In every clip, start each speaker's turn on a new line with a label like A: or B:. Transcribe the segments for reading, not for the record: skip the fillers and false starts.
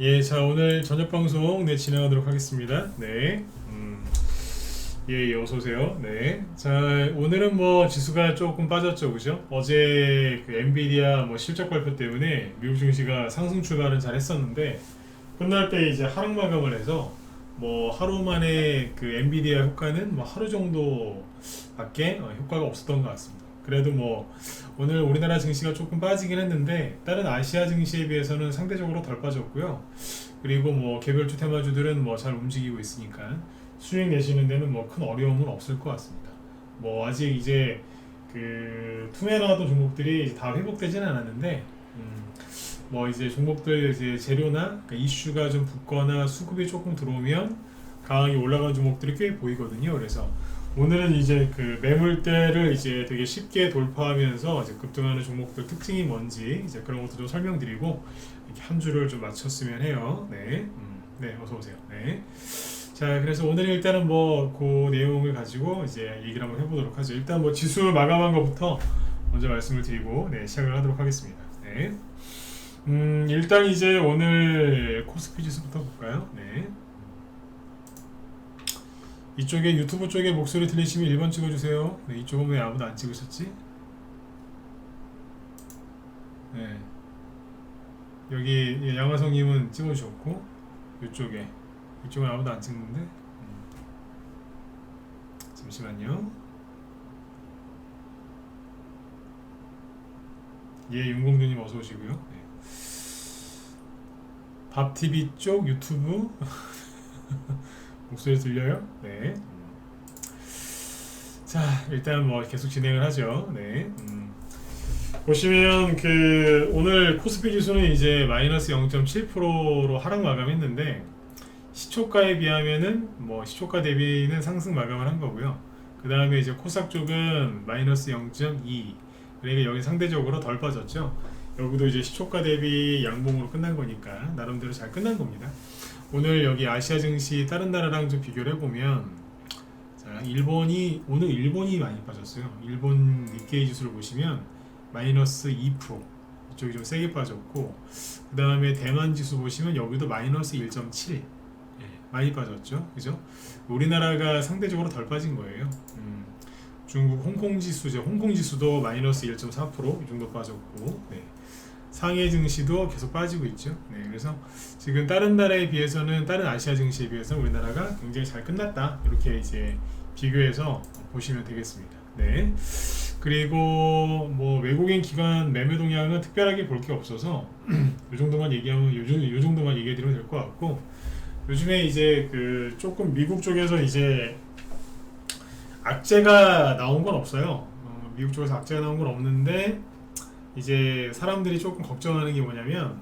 A: 예, 자, 오늘 저녁 방송 진행하도록 하겠습니다. 네. 예, 어서 오세요. 네. 자, 오늘은 뭐 지수가 조금 빠졌죠, 그죠? 어제 그 엔비디아 뭐 실적 발표 때문에 미국 증시가 상승 출발은 잘 했었는데 끝날 때 이제 하락 마감을 해서 뭐 하루 만에 그 엔비디아 효과는 뭐 하루 정도밖에 효과가 없었던 것 같습니다. 그래도 뭐 오늘 우리나라 증시가 조금 빠지긴 했는데 다른 아시아 증시에 비해서는 상대적으로 덜 빠졌고요. 그리고 뭐 개별주 테마주들은 뭐 잘 움직이고 있으니까 수익 내시는 데는 뭐 큰 어려움은 없을 것 같습니다. 뭐 아직 이제 그 투매나왔던 종목들이 이제 다 회복되지는 않았는데 뭐 이제 종목들 이제 재료나 그러니까 이슈가 좀 붙거나 수급이 조금 들어오면 강하게 올라가는 종목들이 꽤 보이거든요. 그래서 오늘은 이제 그 매물대를 이제 되게 쉽게 돌파하면서 이제 급등하는 종목들 특징이 뭔지 이제 그런 것도 좀 설명드리고 이렇게 한 주를 좀 마쳤으면 해요. 네, 네, 어서 오세요. 네. 자, 그래서 오늘 일단은 뭐 그 내용을 가지고 이제 얘기를 한번 해보도록 하죠. 일단 뭐 지수 마감한 것부터 먼저 말씀을 드리고 네, 시작을 하도록 하겠습니다. 네. 일단 이제 오늘 코스피 지수부터 볼까요? 네. 이쪽에 유튜브 쪽에 목소리 들리시면 1번 찍어주세요. 네, 이쪽은 왜 아무도 안 찍으셨지? 네. 여기 양화성님은 찍어주셨고 이쪽에 이쪽은 아무도 안 찍는데 잠시만요. 예, 윤공주님 어서 오시고요. 네. 밥TV 쪽 유튜브 목소리 들려요? 네. 자, 일단 뭐 계속 진행을 하죠. 네. 보시면 그 오늘 코스피 지수는 이제 마이너스 0.7%로 하락 마감했는데 시초가에 비하면은 뭐 시초가 대비는 상승 마감을 한 거고요. 그 다음에 이제 코스닥 쪽은 마이너스 0.2. 그러니까 여기 상대적으로 덜 빠졌죠. 여기도 이제 시초가 대비 양봉으로 끝난 거니까 나름대로 잘 끝난 겁니다. 오늘 여기 아시아 증시 다른 나라랑 좀 비교를 해보면 자, 오늘 일본이 많이 빠졌어요. 일본 니케이 지수를 보시면 마이너스 2%, 이쪽이 좀 세게 빠졌고 그 다음에 대만 지수 보시면 여기도 마이너스 1.7, 예, 많이 빠졌죠, 그죠? 우리나라가 상대적으로 덜 빠진 거예요. 중국 홍콩 지수죠. 홍콩 지수도 마이너스 1.4%이 정도 빠졌고, 네. 상해 증시도 계속 빠지고 있죠. 네, 그래서 지금 다른 나라에 비해서는 다른 아시아 증시에 비해서 우리나라가 굉장히 잘 끝났다. 이렇게 이제 비교해서 보시면 되겠습니다. 네. 그리고 뭐 외국인 기관 매매 동향은 특별하게 볼 게 없어서 이 정도만 얘기하면 요 정도만 얘기해 드리면 될 것 같고 요즘에 이제 그 조금 미국 쪽에서 이제 악재가 나온 건 없어요. 미국 쪽에서 악재가 나온 건 없는데 이제 사람들이 조금 걱정하는 게 뭐냐면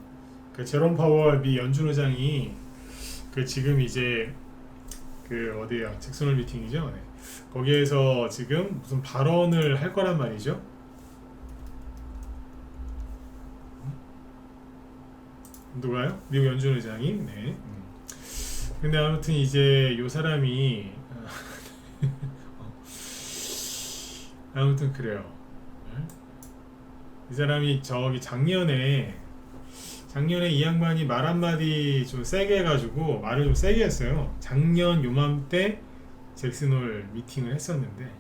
A: 그 제롬 파월 미 연준 의장이 그 지금 이제 그 어디야 잭슨홀 미팅이죠. 네. 거기에서 지금 무슨 발언을 할 거란 말이죠. 누가요? 미국 연준 의장이. 네. 근데 아무튼 이제 요 사람이 아무튼 그래요. 이 사람이 저기 작년에 이 양반이 말 한마디 좀 세게 해가지고 말을 좀 세게 했어요. 작년 요맘때 잭슨홀 미팅을 했었는데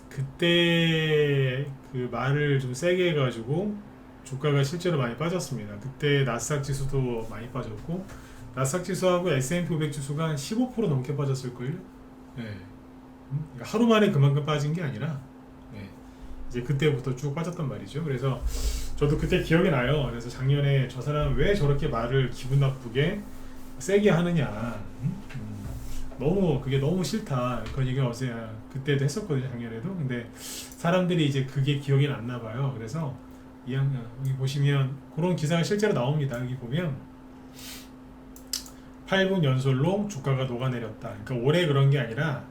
A: 그때 그 말을 좀 세게 해가지고 주가가 실제로 많이 빠졌습니다. 그때 나스닥 지수도 많이 빠졌고 나스닥 지수하고 S&P 500 지수가 한 15% 넘게 빠졌을걸요. 네. 그러니까 하루 만에 그만큼 빠진 게 아니라 네. 이제 그때부터 쭉 빠졌단 말이죠. 그래서 저도 그때 기억이 나요. 그래서 작년에 저 사람 왜 저렇게 말을 기분 나쁘게 세게 하느냐. 그게 너무 싫다. 그런 얘기가 어제 그때도 했었거든요. 작년에도. 근데 사람들이 이제 그게 기억이 났나 봐요. 그래서 여기 보시면 그런 기사가 실제로 나옵니다. 여기 보면 8분 연설로 주가가 녹아내렸다. 그러니까 올해 그런 게 아니라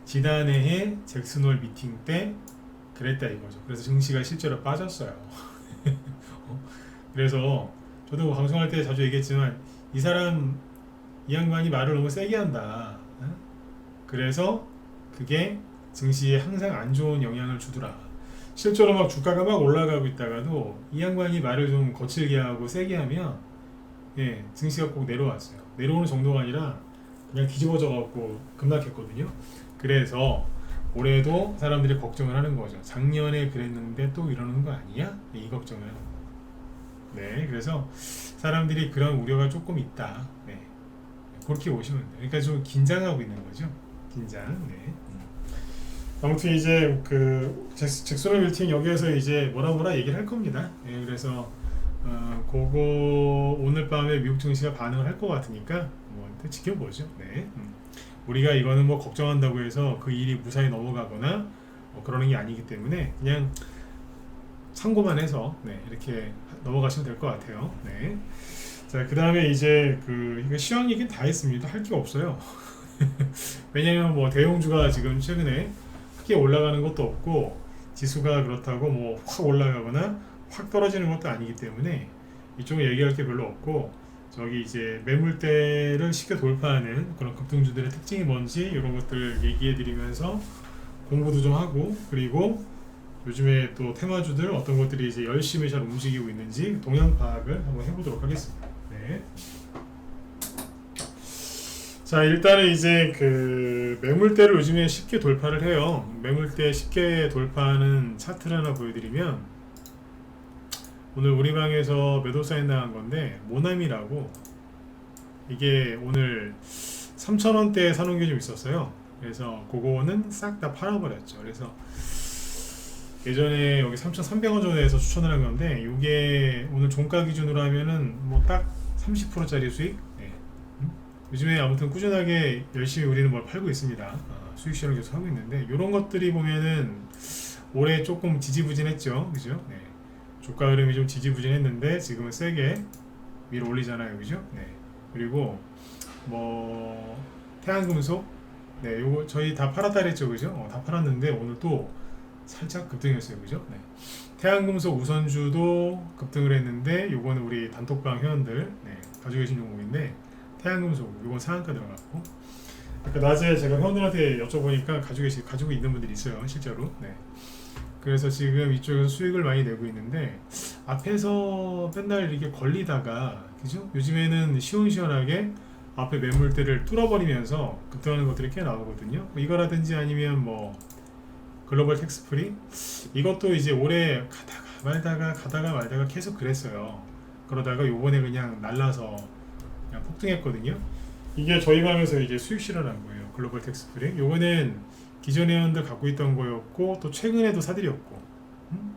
A: 지난해에 잭슨홀 미팅 때 그랬다 이거죠. 그래서 증시가 실제로 빠졌어요. 그래서 저도 방송할 때 자주 얘기했지만 이 양반이 말을 너무 세게 한다. 그래서 그게 증시에 항상 안 좋은 영향을 주더라. 실제로 막 주가가 막 올라가고 있다가도 이 양반이 말을 좀 거칠게 하고 세게 하면 예, 증시가 꼭 내려왔어요. 내려오는 정도가 아니라 그냥 뒤집어져 갖고 급락했거든요. 그래서 올해도 사람들이 걱정을 하는 거죠. 작년에 그랬는데 또 이러는 거 아니야? 이 걱정을. 네, 그래서 사람들이 그런 우려가 조금 있다. 네, 그렇게 보시면 돼요. 그러니까 좀 긴장하고 있는 거죠. 긴장. 네. 아무튼 이제 그 잭슨 밀팅 여기에서 이제 뭐라 얘기를 할 겁니다. 네, 그래서 그거 오늘 밤에 미국 증시가 반응을 할 것 같으니까 뭐 지켜보죠. 네. 우리가 이거는 뭐 걱정한다고 해서 그 일이 무사히 넘어가거나 뭐 그러는 게 아니기 때문에 그냥 참고만 해서 네, 이렇게 넘어가시면 될 것 같아요. 네. 자, 그 다음에 이제 이거 시황 얘기는 다 했습니다. 할 게 없어요. 왜냐면 뭐 대형주가 지금 최근에 크게 올라가는 것도 없고 지수가 그렇다고 뭐 확 올라가거나 확 떨어지는 것도 아니기 때문에 이쪽은 얘기할 게 별로 없고, 저기 이제 매물대를 쉽게 돌파하는 그런 급등주들의 특징이 뭔지 이런 것들 얘기해 드리면서 공부도 좀 하고, 그리고 요즘에 또 테마주들 어떤 것들이 이제 열심히 잘 움직이고 있는지 동향 파악을 한번 해보도록 하겠습니다. 네. 자, 일단은 이제 매물대를 요즘에 쉽게 돌파를 해요. 매물대 쉽게 돌파하는 차트를 하나 보여드리면, 오늘 우리 방에서 매도 사인 나간 건데 모나미라고, 이게 오늘 3,000원대에 사놓은 게 좀 있었어요. 그래서 그거는 싹 다 팔아버렸죠. 그래서 예전에 여기 3,300원 전에서 추천을 한 건데, 이게 오늘 종가 기준으로 하면은 뭐 딱 30%짜리 수익. 네. 요즘에 아무튼 꾸준하게 열심히 우리는 뭘 팔고 있습니다. 수익 실현 계속 하고 있는데, 이런 것들이 보면은 올해 조금 지지부진했죠, 그죠? 네. 주가 흐름이 좀 지지부진했는데 지금은 세게 위로 올리잖아요, 그죠? 네. 그리고 뭐 태양금속, 네, 요거 저희 다 팔았다 그랬죠, 그죠? 다 팔았는데 오늘 또 살짝 급등했어요, 그죠? 네. 태양금속 우선주도 급등을 했는데, 요거는 우리 단톡방 회원들 가지고 계신 종목인데, 태양금속 요건 상한가 들어갔고, 그러니까 낮에 제가 회원들한테 여쭤보니까 가지고 있는 분들이 있어요, 실제로. 네. 그래서 지금 이쪽에서 수익을 많이 내고 있는데, 앞에서 맨날 이렇게 걸리다가, 그죠? 요즘에는 시원시원하게 앞에 매물대를 뚫어버리면서 급등하는 것들이 꽤 나오거든요. 이거라든지 아니면 뭐 글로벌 텍스프리, 이것도 이제 올해 가다가 말다가 계속 그랬어요. 그러다가 요번에 그냥 날라서 그냥 폭등했거든요. 이게 저희 방에서 이제 수익 실현한 거예요. 글로벌 텍스프리. 요거는 기존 회원들 갖고 있던 거였고, 또 최근에도 사들였고,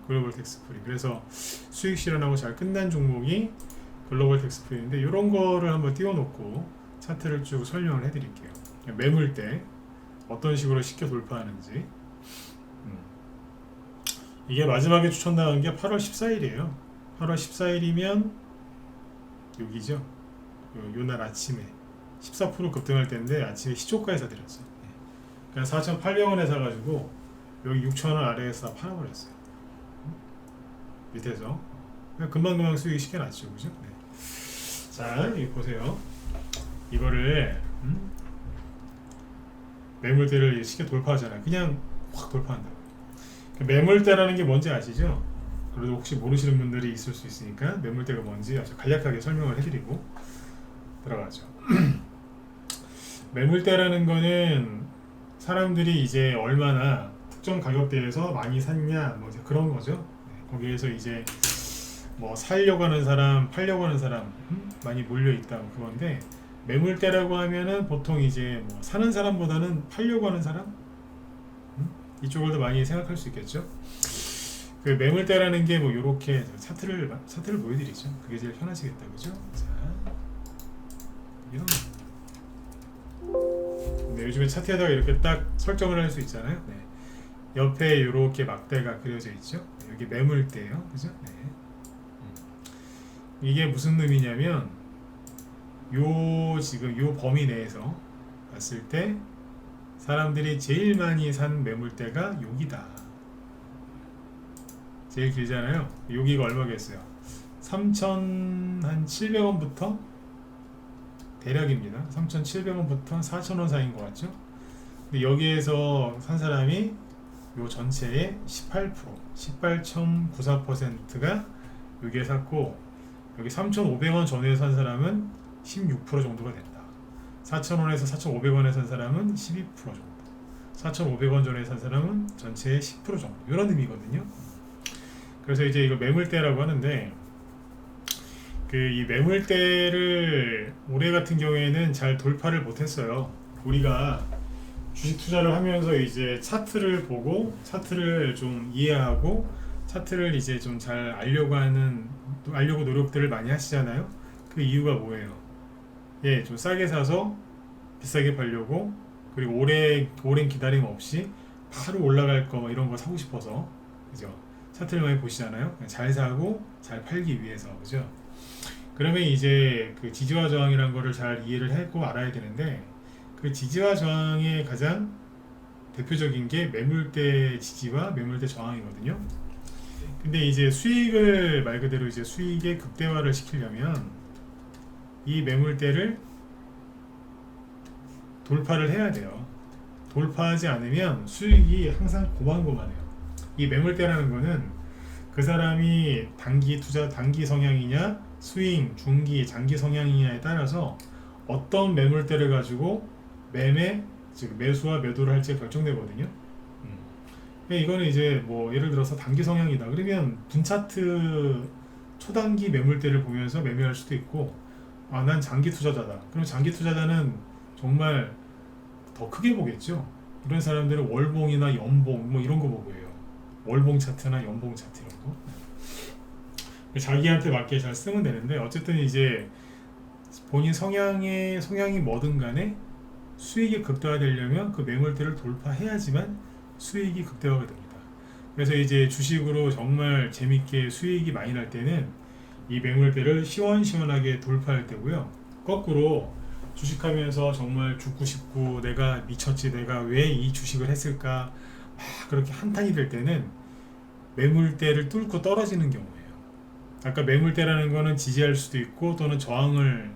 A: 글로벌 텍스프리. 그래서 수익 실현하고 잘 끝난 종목이 글로벌 텍스프리인데, 이런 거를 한번 띄워놓고 차트를 쭉 설명을 해드릴게요. 매물대 어떤 식으로 쉽게 돌파하는지. 이게 마지막에 추천당한 게 8월 14일이에요. 8월 14일이면 여기죠. 요날 아침에 14% 급등할 때인데 아침에 시초가에 사들였어요. 그냥 4,800원에 사가지고 여기 6,000원 아래에서 팔아버렸어요. 밑에서 그냥 금방금방 수익이 쉽게 났죠, 그죠? 네. 자, 여기 보세요. 이거를 매물대를 쉽게 돌파하잖아요. 그냥 확 돌파한다고. 매물대라는 게 뭔지 아시죠? 그래도 혹시 모르시는 분들이 있을 수 있으니까 매물대가 뭔지 아주 간략하게 설명을 해드리고 들어가죠. 매물대라는 거는 사람들이 이제 얼마나 특정 가격대에서 많이 샀냐, 뭐 그런 거죠. 거기에서 이제 뭐 살려고 하는 사람, 팔려고 하는 사람 많이 몰려 있다, 그건데, 매물대라고 하면은 보통 이제 뭐 사는 사람보다는 팔려고 하는 사람, 이쪽을 더 많이 생각할 수 있겠죠. 그 매물대라는 게 뭐 요렇게 차트를 보여드리죠. 그게 제일 편하시겠다, 그죠? 자, 이런. 네, 요즘에 차트에다가 이렇게 딱 설정을 할 수 있잖아요. 네. 옆에 이렇게 막대가 그려져 있죠. 여기 매물대예요, 그죠? 네. 이게 무슨 의미냐면, 지금 요 범위 내에서 봤을 때 사람들이 제일 많이 산 매물대가 여기다. 제일 길잖아요. 여기가 얼마겠어요? 3,700원부터 대략입니다. 3,700원부터 4,000원 사이인 것 같죠? 근데 여기에서 산 사람이 요 전체의 18%, 18.94%가 여기에 샀고, 여기 3,500원 전후에 산 사람은 16% 정도가 된다. 4,000원에서 4,500원에 산 사람은 12% 정도. 4,500원 전에 산 사람은 전체의 10% 정도. 이런 의미거든요. 그래서 이제 이거 매물대라고 하는데, 이 매물대를 올해 같은 경우에는 잘 돌파를 못했어요. 우리가 주식 투자를 하면서 이제 차트를 보고 차트를 좀 이해하고 차트를 이제 좀 잘 알려고 노력들을 많이 하시잖아요. 그 이유가 뭐예요? 예, 좀 싸게 사서 비싸게 팔려고, 그리고 오랜 기다림 없이 바로 올라갈 거 이런 거 사고 싶어서, 그죠? 차트를 많이 보시잖아요. 잘 사고 잘 팔기 위해서, 그죠? 그러면 이제 그 지지와 저항이라는 거를 잘 이해를 하고 알아야 되는데, 그 지지와 저항의 가장 대표적인 게 매물대 지지와 매물대 저항이거든요. 근데 이제 수익을 말 그대로 이제 수익의 극대화를 시키려면 이 매물대를 돌파를 해야 돼요. 돌파하지 않으면 수익이 항상 고만고만해요. 이 매물대라는 거는 그 사람이 단기 투자, 단기 성향이냐, 스윙, 중기, 장기 성향이냐에 따라서 어떤 매물대를 가지고 즉 매수와 매도를 할지 결정되거든요. 이거는 이제 뭐 예를 들어서 단기 성향이다. 그러면 분차트 초단기 매물대를 보면서 매매할 수도 있고, 난 장기 투자자다. 그럼 장기 투자자는 정말 더 크게 보겠죠. 이런 사람들은 월봉이나 연봉 뭐 이런 거 보고 해요. 월봉 차트나 연봉 차트 이런 거. 자기한테 맞게 잘 쓰면 되는데, 어쨌든 이제 본인 성향이 뭐든 간에 수익이 극대화되려면 그 매물대를 돌파해야지만 수익이 극대화가 됩니다. 그래서 이제 주식으로 정말 재밌게 수익이 많이 날 때는 이 매물대를 시원시원하게 돌파할 때고요. 거꾸로 주식하면서 정말 죽고 싶고 내가 미쳤지, 내가 왜 이 주식을 했을까 막 그렇게 한탄이 될 때는 매물대를 뚫고 떨어지는 경우예요. 아까 매물대라는 거는 지지할 수도 있고 또는 저항을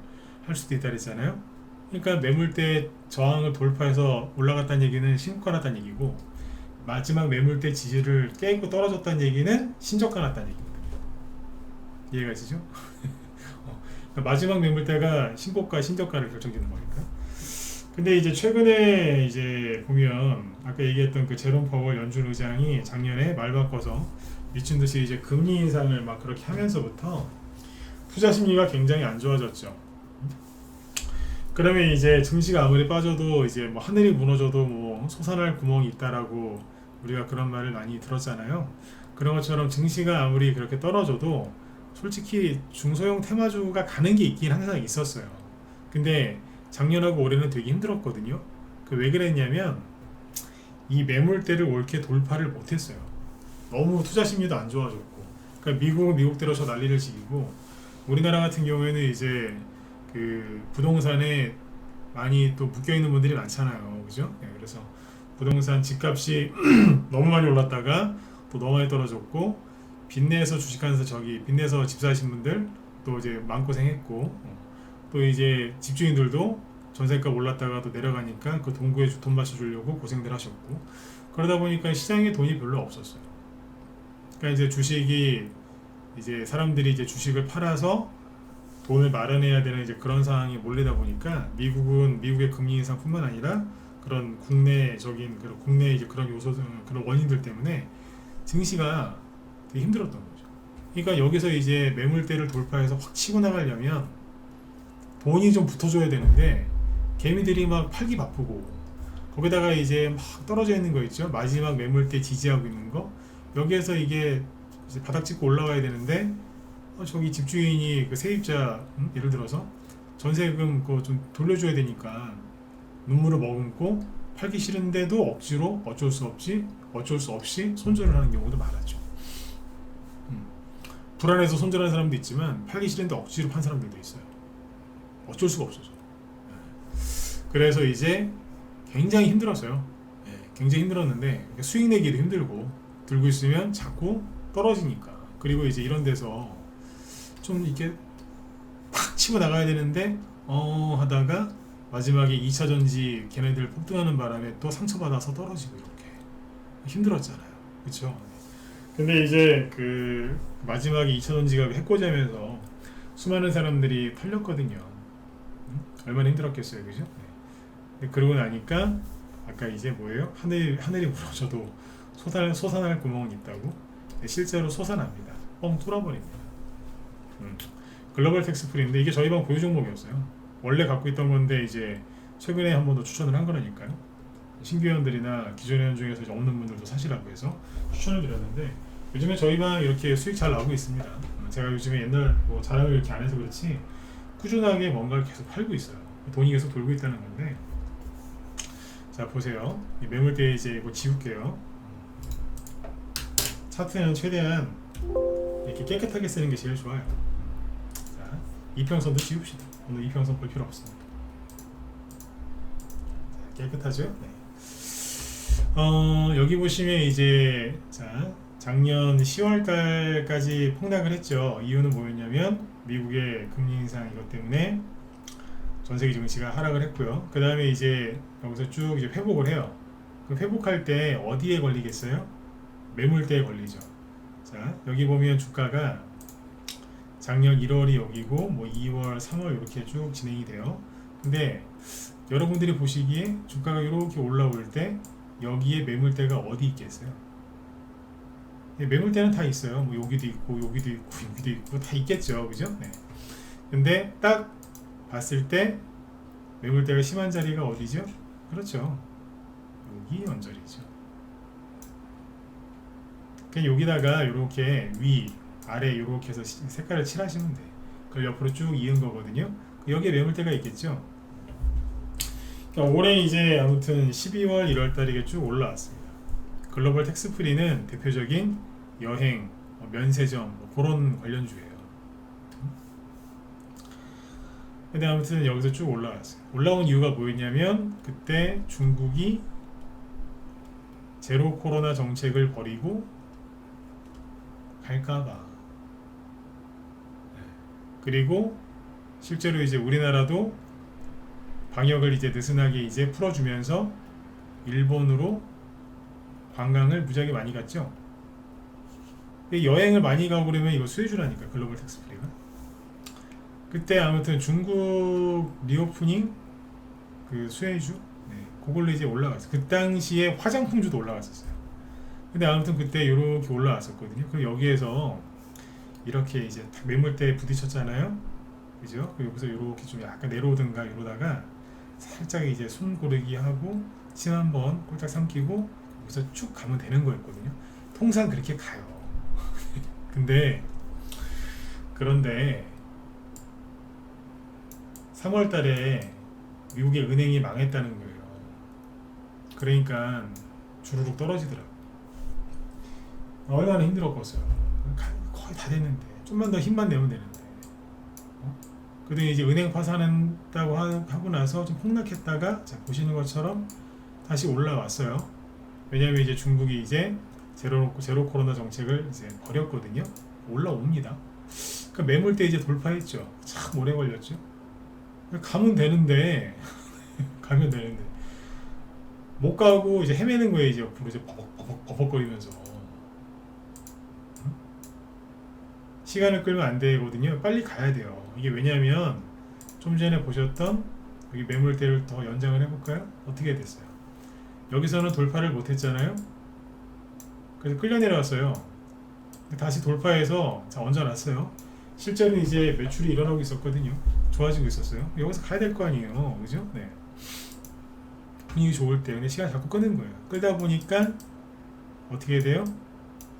A: 할 수도 있다 그랬잖아요. 그러니까 매물대 저항을 돌파해서 올라갔다는 얘기는 신고가 났다는 얘기고, 마지막 매물대 지지를 깨고 떨어졌다는 얘기는 신저가 났다는 얘기입니다. 이해가 되시죠? 그러니까 마지막 매물대가 신고가, 신저가를 결정짓는 거니까. 근데 이제 최근에 이제 보면 아까 얘기했던 그 제롬 파월 연준 의장이 작년에 말 바꿔서 미친 듯이 이제 금리 인상을 막 그렇게 하면서부터 투자 심리가 굉장히 안 좋아졌죠. 그러면 이제 증시가 아무리 빠져도 이제 뭐 하늘이 무너져도 뭐 솟아날 구멍이 있다라고 우리가 그런 말을 많이 들었잖아요. 그런 것처럼 증시가 아무리 그렇게 떨어져도 솔직히 중소형 테마주가 가는 게 있긴 항상 있었어요. 근데 작년하고 올해는 되게 힘들었거든요. 왜 그랬냐면 이 매물대를 옳게 돌파를 못했어요. 너무 투자 심리도 안 좋아졌고, 그러니까 미국은 미국대로 저 난리를 지기고, 우리나라 같은 경우에는 이제 그 부동산에 많이 또 묶여있는 분들이 많잖아요. 그죠? 네, 그래서 부동산 집값이 너무 많이 올랐다가 또 너무 많이 떨어졌고, 빚내서 주식하면서 빚내서 집 사신 분들 또 이제 마음고생했고, 또 이제 집주인들도 전세가 올랐다가 또 내려가니까 그 동구에 돈 맞춰주려고 고생들 하셨고, 그러다 보니까 시장에 돈이 별로 없었어요. 그러니까 이제 주식이 이제 사람들이 이제 주식을 팔아서 돈을 마련해야 되는 이제 그런 상황이 몰리다 보니까 미국의 금리 인상뿐만 아니라 그런 국내 이제 그런 요소, 그런 원인들 때문에 증시가 되게 힘들었던 거죠. 그러니까 여기서 이제 매물대를 돌파해서 확 치고 나가려면 돈이 좀 붙어줘야 되는데 개미들이 막 팔기 바쁘고, 거기다가 이제 막 떨어져 있는 거 있죠. 마지막 매물대 지지하고 있는 거. 여기에서 이게 이제 바닥 찍고 올라가야 되는데 저기 집주인이 그 세입자 예를 들어서 전세금 그거 좀 돌려줘야 되니까 눈물을 머금고 팔기 싫은데도 억지로 어쩔 수 없이 손절을 하는 경우도 많았죠. 불안해서 손절하는 사람도 있지만 팔기 싫은데 억지로 판 사람들도 있어요. 어쩔 수가 없어서. 그래서 이제 굉장히 힘들었어요. 굉장히 힘들었는데 수익 내기도 힘들고, 들고 있으면 자꾸 떨어지니까. 그리고 이제 이런 데서 좀 이렇게 팍 치고 나가야 되는데 하다가 마지막에 2차 전지 걔네들 폭등하는 바람에 또 상처받아서 떨어지고, 이렇게 힘들었잖아요. 그렇죠? 근데 이제 그 마지막에 2차 전지가 해코지하면서 수많은 사람들이 털렸거든요. 얼마나 힘들었겠어요, 그죠? 네. 근데 그러고 나니까 아까 이제 뭐예요? 하늘이 무너져도 솟아날 구멍은 있다고. 네, 실제로 솟아납니다. 뻥 뚫어버립니다. 글로벌 텍스프리인데 이게 저희 방 보유 종목이었어요. 원래 갖고 있던 건데 이제 최근에 한 번 더 추천을 한 거라니까요. 신규 회원들이나 기존 회원 중에서 이제 없는 분들도 사시라고 해서 추천을 드렸는데 요즘에 저희 방 이렇게 수익 잘 나오고 있습니다. 제가 요즘에 옛날 뭐 자랑을 이렇게 안 해서 그렇지 꾸준하게 뭔가를 계속 팔고 있어요. 돈이 계속 돌고 있다는 건데, 자 보세요. 이 매물대 이제 뭐 지울게요. 차트는 최대한 이렇게 깨끗하게 쓰는 게 제일 좋아요. 자, 이평선도 지웁시다. 오늘 이평선 볼 필요 없습니다. 자, 깨끗하죠? 네. 여기 보시면 이제 자 작년 10월달까지 폭락을 했죠. 이유는 뭐였냐면 미국의 금리 인상 이것 때문에 전 세계 증시가 하락을 했고요. 그 다음에 이제 여기서 쭉 이제 회복을 해요. 그 회복할 때 어디에 걸리겠어요? 매물대에 걸리죠. 자 여기 보면 주가가 작년 1월이 여기고 뭐 2월, 3월 이렇게 쭉 진행이 돼요. 근데 여러분들이 보시기에 주가가 이렇게 올라올 때 여기에 매물대가 어디 있겠어요? 매물대는 다 있어요. 뭐 여기도 있고 여기도 있고 여기도 있고 다 있겠죠, 그죠? 네. 근데 딱 봤을 때 매물대가 심한 자리가 어디죠? 그렇죠. 여기 언저리죠. 그냥 여기다가 이렇게 위, 아래 이렇게 해서 색깔을 칠하시면 돼. 그걸 옆으로 쭉 이은 거거든요. 여기에 매물대가 있겠죠. 그러니까 올해 이제 아무튼 12월 1월 달에 쭉 올라왔습니다. 글로벌 텍스프리는 대표적인 여행, 면세점 그런 관련주예요. 근데 아무튼 여기서 쭉 올라왔어요. 올라온 이유가 뭐였냐면 그때 중국이 제로 코로나 정책을 버리고 갈까봐. 그리고 실제로 이제 우리나라도 방역을 이제 느슨하게 이제 풀어주면서 일본으로 관광을 무지하게 많이 갔죠. 여행을 많이 가고 그러면 이거 수혜주라니까, 글로벌 텍스프리가. 그때 아무튼 중국 리오프닝 그 수혜주, 네, 그걸로 이제 올라갔어요. 그 당시에 화장품주도 올라갔었어요. 근데 아무튼 그때 이렇게 올라왔었거든요. 그럼 여기에서 이렇게 이제 매물대에 부딪혔잖아요, 그죠? 여기서 이렇게 좀 약간 내려오든가 이러다가 살짝 이제 손 고르기 하고 침 한번 꼴딱 삼키고 여기서 쭉 가면 되는 거였거든요. 통상 그렇게 가요. 그런데 3월 달에 미국의 은행이 망했다는 거예요. 그러니까 주르륵 떨어지더라고요. 얼마나 힘들었겠어요. 거의 다 됐는데 좀만 더 힘만 내면 되는데. 그랬더니 이제 은행 파산한다고 하고 나서 좀 폭락했다가 자 보시는 것처럼 다시 올라왔어요. 왜냐하면 이제 중국이 이제 제로 코로나 정책을 이제 버렸거든요. 올라옵니다. 그 매물대 이제 돌파했죠. 참 오래 걸렸죠. 가면 되는데 가면 되는데 못 가고 이제 헤매는 거예요. 이제 옆으로 이제 버벅거리면서 시간을 끌면 안 되거든요. 빨리 가야 돼요. 이게 왜냐면 좀 전에 보셨던 여기 매물대를 더 연장을 해볼까요? 어떻게 됐어요? 여기서는 돌파를 못 했잖아요. 그래서 끌려 내려왔어요. 다시 돌파해서 자 얹어놨어요. 실제로 이제 매출이 일어나고 있었거든요. 좋아지고 있었어요. 여기서 가야 될 거 아니에요, 그죠? 네. 분위기 좋을 때 근데 시간 자꾸 끄는 거예요. 끌다 보니까 어떻게 돼요?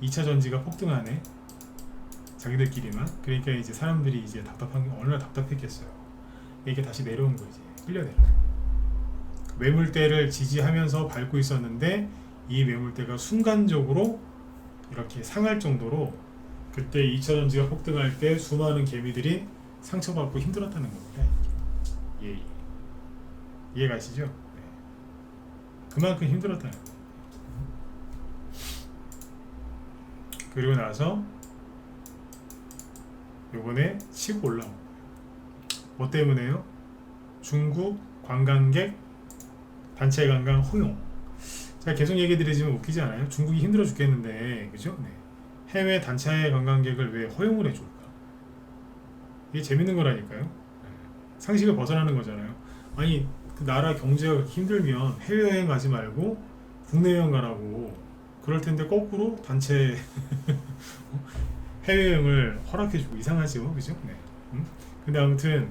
A: 2차 전지가 폭등하네. 자기들끼리만. 그러니까 이제 사람들이 이제 답답한 게 얼마나 답답했겠어요. 이게 다시 내려온 거지. 끌려 내려. 매물대를 지지하면서 밟고 있었는데 이 매물대가 순간적으로 이렇게 상할 정도로 그때 2차 전지가 폭등할 때 수많은 개미들이 상처받고 힘들었다는 겁니다. 예. 이해가시죠? 네. 그만큼 힘들었다는 거예요. 그리고 나서 요번에 치고 올라온 거예요. 뭐 때문에요? 중국 관광객 단체 관광 허용. 제가 계속 얘기 드리지만 웃기지 않아요? 중국이 힘들어 죽겠는데, 그죠? 네. 해외 단체 관광객을 왜 허용을 해줄까? 이게 재밌는 거라니까요. 상식을 벗어나는 거잖아요. 아니 그 나라 경제가 그렇게 힘들면 해외여행 가지 말고 국내 여행 가라고. 그럴 텐데 거꾸로 단체 해외여행을 허락해주고 이상하죠, 그죠? 네. 근데 아무튼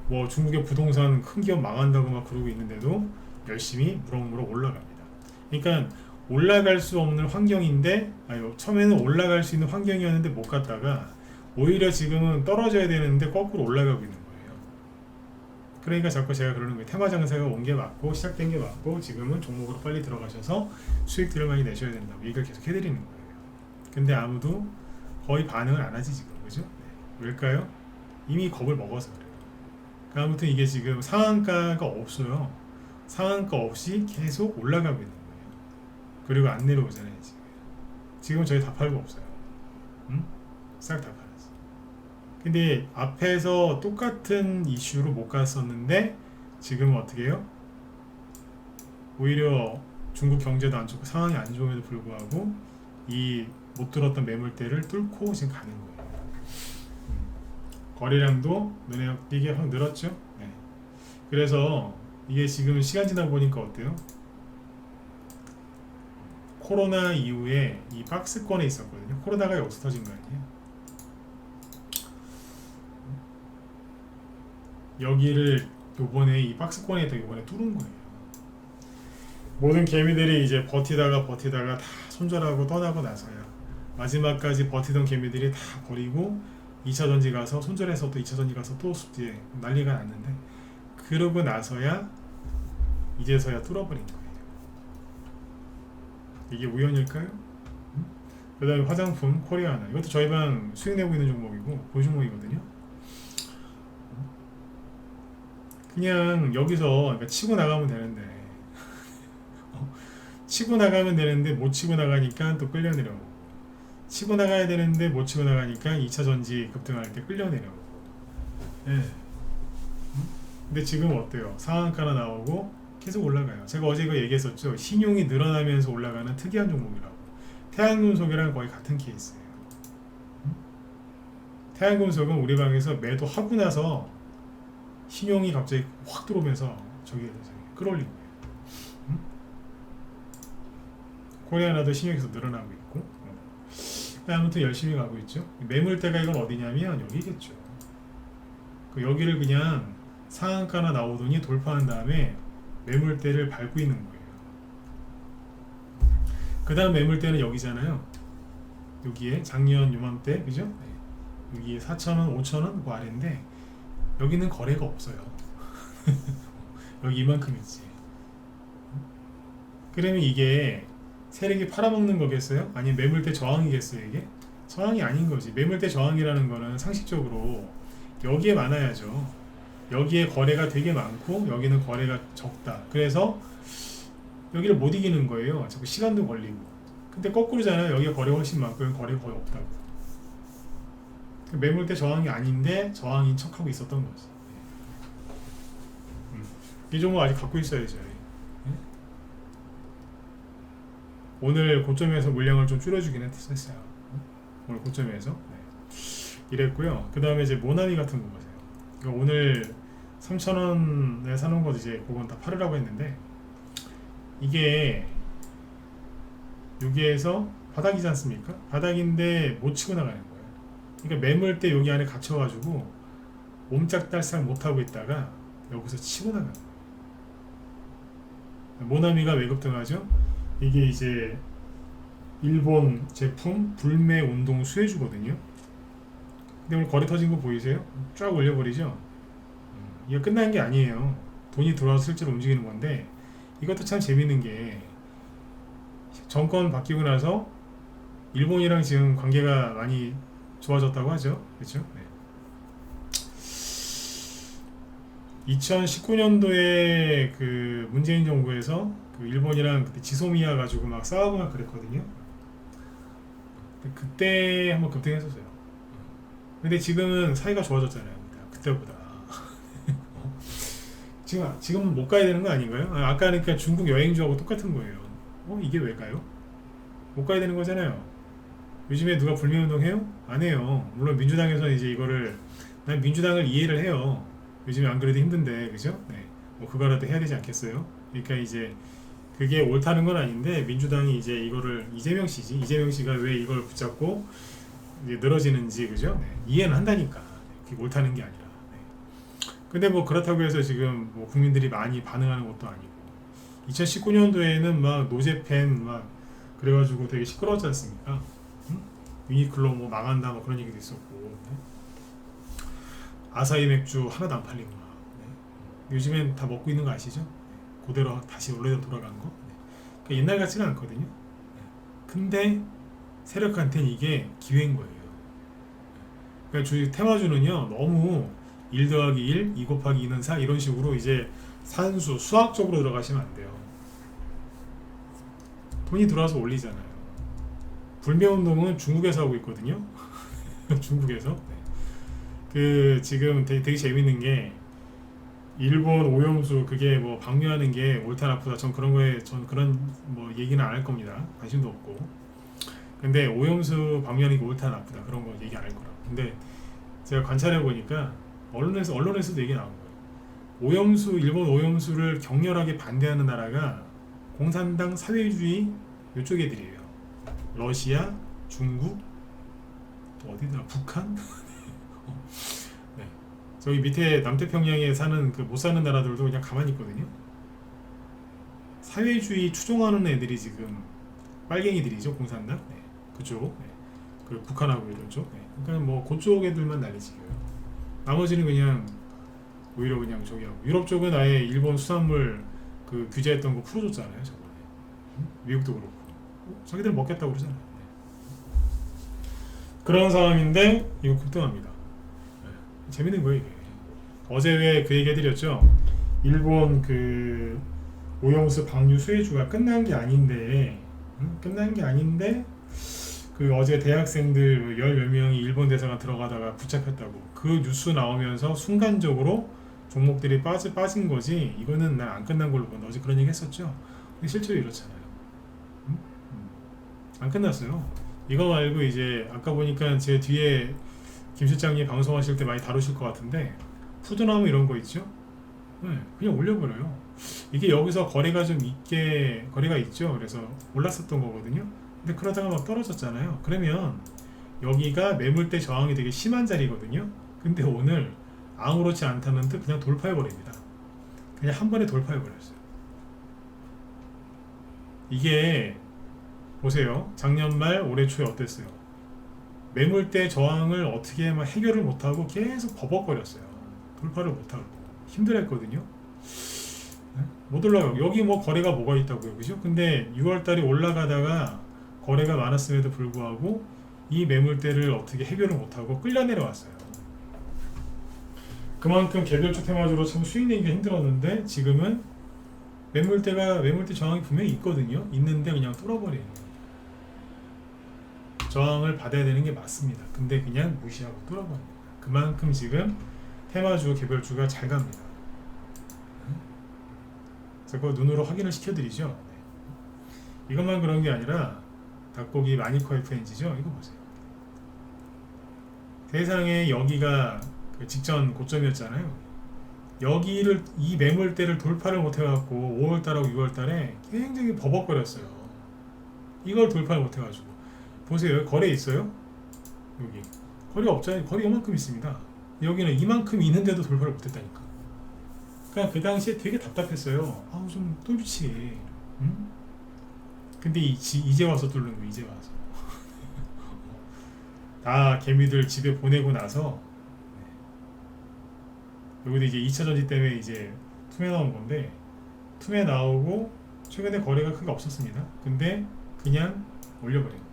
A: 뭐 중국의 부동산 큰 기업 망한다고 막 그러고 있는데도 열심히 무럭무럭 올라갑니다. 그러니까 올라갈 수 없는 환경인데, 아니 처음에는 올라갈 수 있는 환경이었는데 못 갔다가 오히려 지금은 떨어져야 되는데 거꾸로 올라가고 있는 거예요. 그러니까 자꾸 제가 그러는 거예요. 테마 장사가 온 게 맞고 시작된 게 맞고 지금은 종목으로 빨리 들어가셔서 수익들을 많이 내셔야 된다고 얘기를 계속 해드리는 거예요. 근데 아무도 거의 반응을 안 하지 지금, 그죠? 네. 왜일까요? 이미 겁을 먹어서 그래요. 그러니까 아무튼 이게 지금 상한가가 없어요. 상한가 없이 계속 올라가고 있는 거예요. 그리고 안 내려오잖아요 지금. 지금 저희 다 팔고 없어요. 응? 싹 다 팔았어. 근데 앞에서 똑같은 이슈로 못 갔었는데 지금은 어떻게 해요? 오히려 중국 경제도 안 좋고 상황이 안 좋음에도 불구하고 이 못 들었던 매물대를 뚫고 지금 가는 거예요. 거래량도 눈에 띄게 확 늘었죠. 네. 그래서 이게 지금 시간 지나 보니까 어때요? 코로나 이후에 이 박스권에 있었거든요. 코로나가 여기서 터진 거 아니에요? 여기를 요번에 이 박스권에다 요번에 뚫은 거예요. 모든 개미들이 이제 버티다가 다 손절하고 떠나고 나서야 마지막까지 버티던 개미들이 다 버리고 2차 전지 가서 손절해서 또 2차 전지 가서 또 이제 난리가 났는데, 그러고 나서야 이제서야 뚫어버린 거예요. 이게 우연일까요? 그 다음에 화장품 코리아나, 이것도 저희 방 수익 내고 있는 종목이고 본 종목이거든요. 그냥 여기서 그러니까 치고 나가면 되는데 치고 나가면 되는데 못 치고 나가니까 또 끌려 내려오고, 치고 나가야 되는데 못 치고 나가니까 2차 전지 급등할 때 끌려 내려오고. 예. 근데 지금 어때요? 상한가나 나오고 계속 올라가요. 제가 어제 이거 얘기했었죠. 신용이 늘어나면서 올라가는 특이한 종목이라고. 태양금속이랑 거의 같은 케이스예요. 태양금속은 우리 방에서 매도하고 나서 신용이 갑자기 확 들어오면서 저기 끌어올린 거예요. 코리아나도 신용이 계속 늘어나고 있고. 아무튼 열심히 가고 있죠. 매물대가 이건 어디냐면 여기겠죠. 여기를 그냥 상한가나 나오더니 돌파한 다음에 매물대를 밟고 있는 거예요. 그 다음 매물대는 여기잖아요. 여기에 작년 요맘때, 그죠? 네. 여기에 4,000원, 5,000원 그 아래인데 여기는 거래가 없어요. 여기 이만큼 있지. 그러면 이게 세력이 팔아먹는 거겠어요? 아니면 매물대 저항이겠어요? 이게? 저항이 아닌 거지. 매물대 저항이라는 거는 상식적으로 여기에 많아야죠. 여기에 거래가 되게 많고 여기는 거래가 적다. 그래서 여기를 못 이기는 거예요. 자꾸 시간도 걸리고. 근데 거꾸로잖아요. 여기가 거래가 훨씬 많고 여기 거래가 거의 없다고. 매물대 저항이 아닌데 저항인 척하고 있었던 거지. 이 종목 아직 갖고 있어야죠. 오늘 고점에서 물량을 좀 줄여주긴 했어요. 오늘 고점에서. 네. 이랬고요. 그 다음에 이제 모나미 같은 거 보세요. 그러니까 오늘 3,000원에 사놓은 거 이제 그건 다 팔으라고 했는데, 이게 여기에서 바닥이지 않습니까? 바닥인데 못 치고 나가는 거예요. 그러니까 매물대 여기 안에 갇혀가지고 옴짝달싹 못하고 있다가 여기서 치고 나가는 거예요. 모나미가 왜 급등하죠? 이게 이제 일본 제품 불매 운동 수혜주거든요. 근데 오늘 거래 터진 거 보이세요? 쫙 올려버리죠? 이거 끝난 게 아니에요. 돈이 들어와서 실제로 움직이는 건데, 이것도 참 재밌는 게 정권 바뀌고 나서 일본이랑 지금 관계가 많이 좋아졌다고 하죠. 그렇죠? 네. 2019년도에 그 문재인 정부에서 그 일본이랑 그때 지소미아 가지고 막 싸우고 막 그랬거든요. 그때 한번 급등했었어요. 근데 지금은 사이가 좋아졌잖아요. 그때보다. 지금은 못 가야 되는 거 아닌가요? 아까 그러니까 중국 여행주하고 똑같은 거예요. 이게 왜일까요? 못 가야 되는 거잖아요. 요즘에 누가 불매운동 해요? 안 해요. 물론 민주당에서는 이제 이거를 난 민주당을 이해를 해요. 요즘에 안 그래도 힘든데, 그죠? 네. 뭐 그거라도 해야 되지 않겠어요? 그러니까 이제 그게 옳다는 건 아닌데 민주당이 이제 이거를 이재명 씨가 왜 이걸 붙잡고 이제 늘어지는지, 그죠? 네. 이해는 한다니까. 그게 옳다는 게 아니라. 네. 근데 뭐 그렇다고 해서 지금 뭐 국민들이 많이 반응하는 것도 아니고 2019년도에는 막 노제팬 막 그래가지고 되게 시끄러웠지 않습니까? 응? 유니클로 뭐 망한다 뭐 그런 얘기도 있었고, 네? 아사히 맥주 하나도 안 팔리고 막, 네? 요즘엔 다 먹고 있는 거 아시죠? 네. 그대로 다시 원래대로 돌아간 거. 네. 그러니까 옛날 같지는 않거든요. 네. 근데 세력한테는 이게 기회인 거예요. 그러니까 주식 테마주는요 너무 1 더하기 1, 2 곱하기 2는 4 이런 식으로 이제 산수, 수학적으로 들어가시면 안 돼요. 돈이 들어와서 올리잖아요. 불매운동은 중국에서 하고 있거든요. 중국에서. 네. 그 지금 되게 재밌는 게 일본 오염수 그게 뭐 방류하는 게 옳다 나쁘다 전 그런 거에 전 그런 뭐 얘기는 안 할 겁니다. 관심도 없고. 근데 오염수 방류하는 게 옳다 나쁘다 그런 거 얘기 안 할 거라고. 근데 제가 관찰해 보니까 언론에서도 얘기 나온 거예요. 일본 오염수를 격렬하게 반대하는 나라가 공산당 사회주의 이쪽 애들이에요. 러시아, 중국, 또 어디더라? 북한? 네. 저기 밑에 남태평양에 사는 그 못 사는 나라들도 그냥 가만히 있거든요. 사회주의 추종하는 애들이 지금 빨갱이들이죠, 공산당. 네. 그쪽. 네. 그 북한하고 이런 쪽. 네. 그러니까 뭐 그쪽 애들만 난리치고요. 나머지는 그냥 오히려 그냥 저기 하고 유럽 쪽은 아예 일본 수산물 그 규제했던 거 풀어줬잖아요, 저번에. 미국도 그렇고. 자기들 먹겠다고 그러잖아요. 네. 그런 상황인데 이거 급등합니다. 네. 재밌는 거예요, 이게. 어제 왜 그 얘기 해드렸죠? 일본 그 오염수 방류 수혜주가 끝난 게 아닌데, 끝난 게 아닌데 그 어제 대학생들 10몇 명이 일본 대사관 들어가다가 붙잡혔다고 그 뉴스 나오면서 순간적으로 종목들이 빠진 거지. 이거는 난 안 끝난 걸로 본다. 어제 그런 얘기 했었죠. 근데 실제로 이렇잖아요. 안 끝났어요. 이거 말고 이제 아까 보니까 제 뒤에 김 실장님 방송하실 때 많이 다루실 것 같은데 푸드나무 이런 거 있죠? 네, 그냥 올려버려요. 이게 여기서 거래가 있죠. 그래서 올랐었던 거거든요. 근데 그러다가 막 떨어졌잖아요. 그러면 여기가 매물대 저항이 되게 심한 자리거든요. 근데 오늘 아무렇지 않다는 듯 그냥 돌파해버립니다. 그냥 한 번에 돌파해버렸어요. 이게 보세요. 작년 말 올해 초에 어땠어요? 매물대 저항을 어떻게 막 해결을 못하고 계속 버벅거렸어요. 돌파를 못하고 힘들었거든요. 못 올라가고 여기 뭐 거래가 뭐가 있다고요, 그죠? 근데 6월달에 올라가다가 거래가 많았음에도 불구하고 이 매물대를 어떻게 해결을 못하고 끌려 내려왔어요. 그만큼 개별적 테마주로 참 수익 내기가 힘들었는데 지금은 매물대 저항이 분명히 있거든요. 있는데 그냥 뚫어버리는 저항을 받아야 되는 게 맞습니다. 근데 그냥 무시하고 뚫어버립니다. 그만큼 지금 테마주 개별주가 잘 갑니다. 그래서 그거 눈으로 확인을 시켜드리죠. 네. 이것만 그런 게 아니라 닭고기 마니커 FNG죠. 이거 보세요. 세상에 여기가 그 직전 고점이었잖아요. 여기를 이 매물대를 돌파를 못해갖고 5월달하고 6월달에 굉장히 버벅거렸어요. 이걸 돌파를 못해가지고 보세요. 거래 있어요? 여기 거래 없잖아요. 거래 이만큼 있습니다. 여기는 이만큼 있는데도 돌파를 못했다니까. 그러니까 그 당시에 되게 답답했어요. 아우 좀 뚫지. 응? 근데 이제 와서 뚫는 거 이제 와서. 다 개미들 집에 보내고 나서 여기도 이제 2차 전지 때문에 이제 투매 나온 건데 투매 나오고 최근에 거래가 크게 없었습니다. 근데 그냥 올려버려요.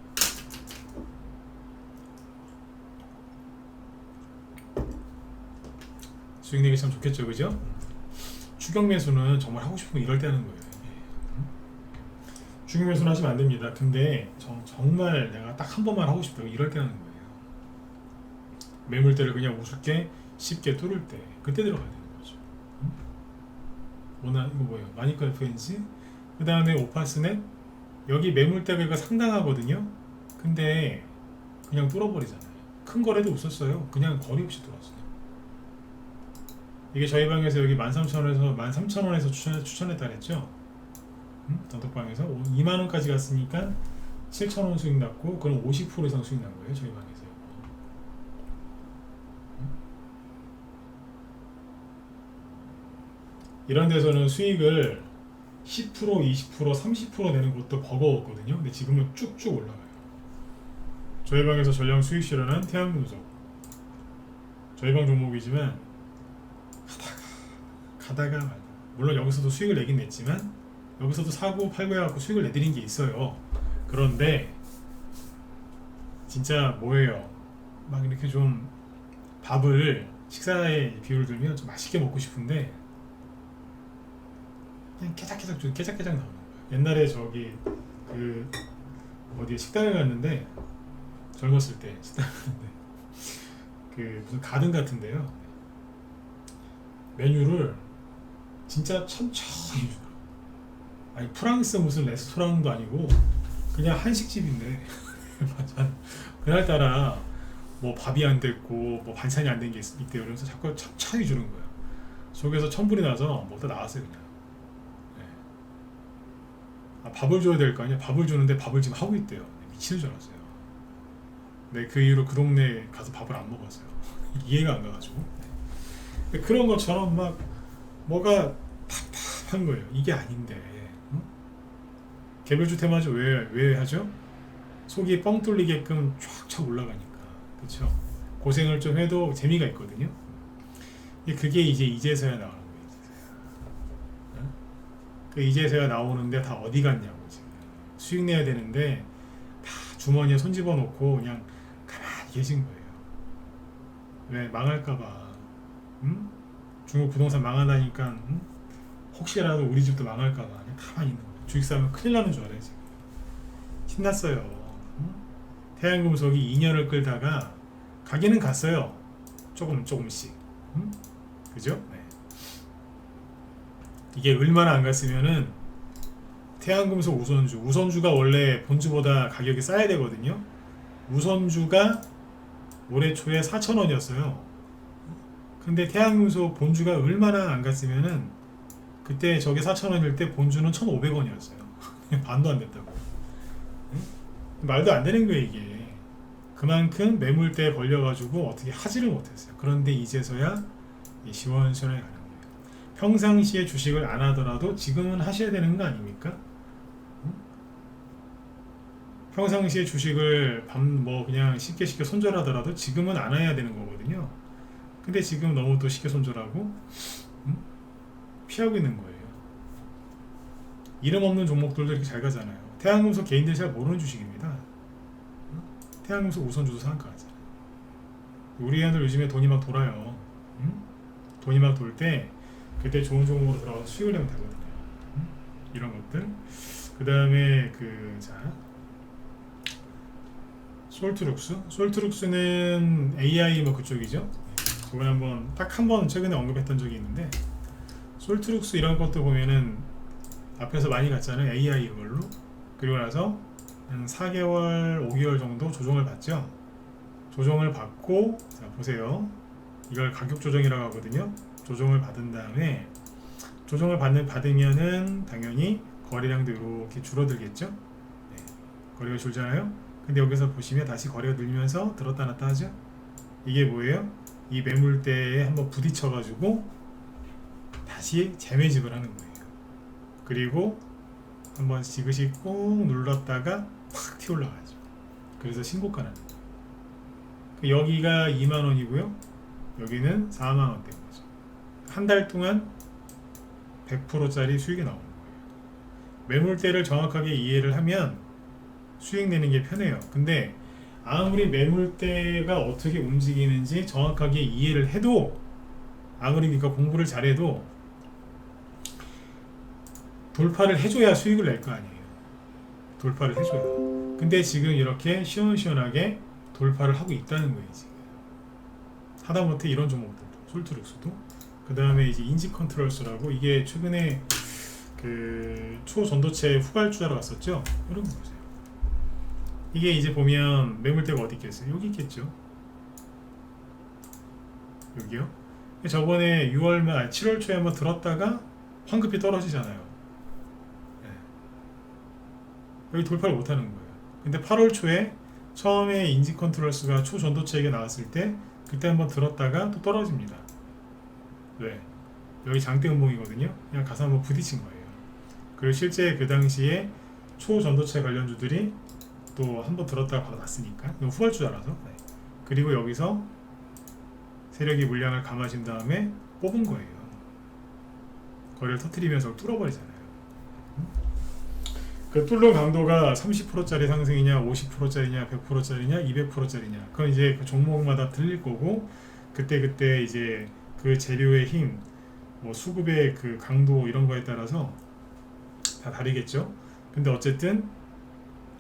A: 수익 내기 참 좋겠죠, 그죠? 추격 매수는 정말 하고 싶으면 이럴 때 하는 거예요. 추격 매수는 하시면 안 됩니다. 근데 정말 내가 딱 한 번만 하고 싶다고 이럴 때 하는 거예요. 매물대를 그냥 우습게 쉽게 뚫을 때 그때 들어가야 되는 거죠. 이거 뭐예요? 마니커 FNG 그 다음에 오파스넷 여기 매물대가 상당하거든요. 근데 그냥 뚫어버리잖아요. 큰 거래도 없었어요. 그냥 거리 없이 뚫었어요. 이게 저희 방에서 여기 13,000원에서 13,000원에서 추천했다 그랬죠. 단톡방에서 2만원까지 갔으니까 7,000원 수익 났고, 그럼 50% 이상 수익 난 거예요 저희 방에서. 이런 데서는 수익을 10%, 20%, 30% 내는 것도 버거웠거든요. 근데 지금은 쭉쭉 올라가요. 저희 방에서 전량 수익 실현한 태양금속, 저희 방 종목이지만 가다가 물론 여기서도 수익을 내긴 냈지만, 여기서도 사고 팔고 해갖고 수익을 내드린 게 있어요. 그런데 진짜 뭐예요, 막 이렇게 좀 밥을 식사에 비유를 들면 좀 맛있게 먹고 싶은데 그냥 깨작깨작 나오는 거예요. 옛날에 저기 그 어디에 식당을 갔는데, 젊었을 때 식당을 갔는데 그 무슨 가든 같은데요, 메뉴를 진짜 천천히 주더라고요. 아니 프랑스 무슨 레스토랑도 아니고 그냥 한식집인데 그날따라 뭐 밥이 안 됐고 뭐 반찬이 안 된 게 있대요. 그러면서 자꾸 천천히 주는 거예요. 속에서 천불이 나서 먹다 나왔어요 그냥. 네. 아, 밥을 줘야 될 거 아니야. 밥을 주는데 밥을 지금 하고 있대요. 미치는 줄 알았어요. 네, 그 이후로 그 동네 가서 밥을 안 먹었어요. 이해가 안 가가지고. 네. 그런 것처럼 막 뭐가 답답한 거예요. 이게 아닌데. 응? 개별주 테마주 왜 하죠? 속이 뻥 뚫리게끔 쫙쫙 올라가니까. 그쵸? 고생을 좀 해도 재미가 있거든요. 그게 이제서야 나오는 거예요. 응? 그 이제서야 나오는데 다 어디 갔냐고 지금. 수익 내야 되는데 다 주머니에 손 집어넣고 그냥 가만히 계신 거예요. 왜? 망할까봐. 응? 중국 부동산 망하다니까, 응? 혹시라도 우리 집도 망할까봐 그냥 가만히 있는 거예요. 주식 사면 큰일 나는 줄 알아요 지금. 신났어요. 응? 태양금속이 2년을 끌다가 가기는 갔어요. 조금씩. 응? 그죠? 네. 이게 얼마나 안 갔으면은 태양금속 우선주가 원래 본주보다 가격이 싸야 되거든요. 우선주가 올해 초에 4,000원이었어요. 근데 태양금속 본주가 얼마나 안 갔으면은 그때 저게 4,000원일 때 본주는 1,500원이었어요. 반도 안 됐다고. 응? 말도 안 되는 거예요 이게. 그만큼 매물대에 걸려가지고 어떻게 하지를 못했어요. 그런데 이제서야 시원시원하게 가는 거예요. 평상시에 주식을 안 하더라도 지금은 하셔야 되는 거 아닙니까? 응? 평상시에 주식을 뭐 그냥 쉽게 손절하더라도 지금은 안 해야 되는 거거든요. 근데 지금 너무 또 쉽게 손절하고, 응? 피하고 있는 거예요. 이름 없는 종목들도 이렇게 잘 가잖아요. 태양금속 개인들이 잘 모르는 주식입니다. 응? 태양금속 우선주도 상한가 하잖아요. 우리 애들 요즘에 돈이 막 돌아요. 응? 돈이 막 돌 때 그때 좋은 종목으로 들어가서 수익을 내면 되거든요. 응? 이런 것들. 그 다음에 솔트룩스는 AI 뭐 그쪽이죠. 저번에 딱 한 번 최근에 언급했던 적이 있는데, 솔트룩스 이런 것도 보면은 앞에서 많이 갔잖아요. AI 이걸로. 그리고 나서 한 4개월, 5개월 정도 조정을 받죠. 조정을 받고, 자 보세요. 이걸 가격 조정이라고 하거든요. 조정을 받은 다음에 조정을 받으면은 당연히 거래량도 이렇게 줄어들겠죠. 네. 거래가 줄잖아요. 근데 여기서 보시면 다시 거래가 늘면서 들었다 놨다 하죠. 이게 뭐예요? 이 매물대에 한번 부딪혀가지고 다시 재매집을 하는 거예요. 그리고 한번 지그시 꾹 눌렀다가 팍 튀어올라가죠. 그래서 신고가 나는 거예요. 여기가 2만원이고요. 여기는 4만원대인 거죠. 한 달 동안 100%짜리 수익이 나오는 거예요. 매물대를 정확하게 이해를 하면 수익 내는 게 편해요. 근데 아무리 매물대가 어떻게 움직이는지 정확하게 이해를 해도, 아무리 그러니까 공부를 잘해도 돌파를 해줘야 수익을 낼 거 아니에요. 돌파를 해줘야. 근데 지금 이렇게 시원시원하게 돌파를 하고 있다는 거예요. 지금 하다못해 이런 종목들도, 솔트룩스도. 그 다음에 이제 인지 컨트롤스라고, 이게 최근에 그 초전도체 후발주자로 갔었죠. 이런 거 보세요. 이게 이제 보면 매물대가 어디 있겠어요? 여기 있겠죠. 여기요. 저번에 6월 말 7월 초에 한번 들었다가 황급히 떨어지잖아요. 네. 여기 돌파를 못하는 거예요. 근데 8월 초에 처음에 인지 컨트롤스가 초전도체에게 나왔을 때 그때 한번 들었다가 또 떨어집니다. 왜? 여기 장대 음봉이거든요. 그냥 가서 한번 부딪힌 거예요. 그리고 실제 그 당시에 초전도체 관련주들이 또 한번 들었다가 바로 났으니까 이건 후발주자라서. 네. 그리고 여기서 세력이 물량을 감아준 다음에 뽑은 거예요. 거래를 터트리면서 뚫어버리잖아요. 그 뚫는 강도가 30%짜리 상승이냐 50%짜리냐 100%짜리냐 200%짜리냐 그건 이제 그 종목마다 틀릴 거고 그때 이제 그 재료의 힘, 뭐 수급의 그 강도 이런 거에 따라서 다 다르겠죠. 근데 어쨌든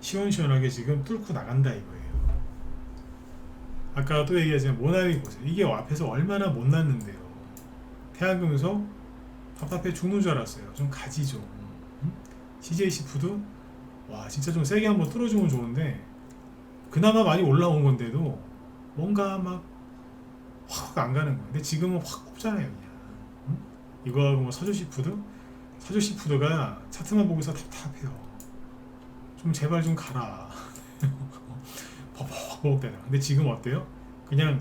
A: 시원시원하게 지금 뚫고 나간다 이거예요. 아까 또 얘기하지만 모나미 보세요. 이게 앞에서 얼마나 못 났는데요. 태양금속 답답해 죽는 줄 알았어요. 좀 가지죠. CJC푸드 와 진짜 좀 세게 한번 뚫어주면 좋은데 그나마 많이 올라온 건데도 뭔가 막 확 안 가는 거예요. 근데 지금은 확 뽑잖아요. 그냥. 이거하고 뭐 서주시푸드? 서주시푸드가 차트만 보고서 답답해요. 좀 제발 좀 가라. 버벅버벅대요. 근데 지금 어때요? 그냥